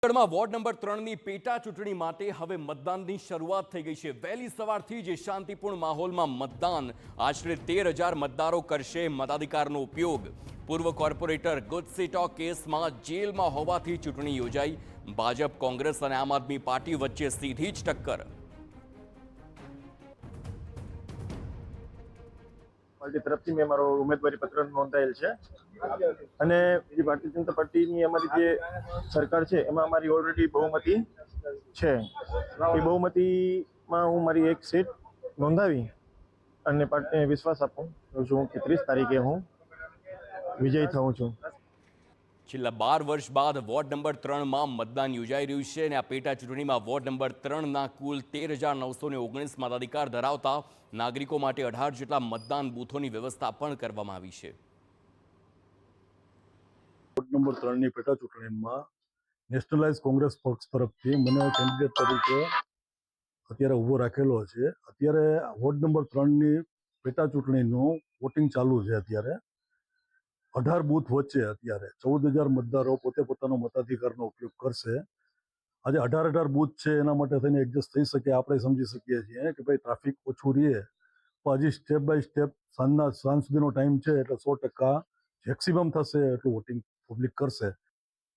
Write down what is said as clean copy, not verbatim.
જૂનાગઢમાં ward number 3ની પેટા ચૂંટણી માટે હવે મતદાનની શરૂઆત થઈ ગઈ છે। વહેલી સવારથી જ શાંતિપૂર્ણ માહોલમાં મતદાન આશરે 13,000 મતદારો કરશે મતાધિકારનો ઉપયોગ। પૂર્વ કોર્પોરેટર ગુજસેટો કેસમાં જેલમાં હોવાથી ચૂંટણી યોજાઈ। ભાજપ, કોંગ્રેસ અને આમ આદમી પાર્ટી વચ્ચે સીધી જ ટક્કર। પાર્ટી તરફથી મેં મારો ઉમેદવારી પત્ર નોંધાયેલ છે અને જે ભારતીય જનતા પાર્ટીની અમારી જે સરકાર છે એમાં અમારી ઓલરેડી બહુમતી છે। એ બહુમતીમાં હું મારી એક સીટ નોંધાવી અને પાર્ટીને વિશ્વાસ આપું છું કે 30 તારીખે હું વિજયી થઉં છું। છેલ્લા 12 વર્ષ બાદ વોર્ડ નંબર 3માં મતદાન યોજાઈ રહ્યું છે અને આ પેટા ચૂંટણીમાં વોર્ડ નંબર 3ના કુલ 13,919 મતાધિકાર ધરાવતા નાગરિકો માટે 18 જેટલા મતદાન બૂથોની વ્યવસ્થા પણ કરવામાં આવી છે। વોર્ડ નંબર 3ની પેટા ચૂંટણીમાં નેશનલાઇઝ કોંગ્રેસ પક્ષ તરફથી મને કેન્ડિડેટ તરીકે અત્યારે ઊભો રાખેલો છે। અત્યારે વોર્ડ નંબર 3ની પેટા ચૂંટણીનું વોટિંગ ચાલુ છે। અત્યારે 18 બૂથ વચ્ચે અત્યારે 14,000 મતદારો પોતે પોતાનો મતાધિકારનો ઉપયોગ કરશે। આજે 18 બૂથ છે એના માટે થઈને એડજસ્ટ થઈ શકે આપણે સમજી શકીએ છીએ કે ભાઈ ટ્રાફિક ઓછું રહે, પણ હજી સ્ટેપ બાય સ્ટેપ સાંજ સુધીનો ટાઈમ છે એટલે 100% મેક્સિમમ થશે એટલું વોટિંગ પબ્લિક કરશે।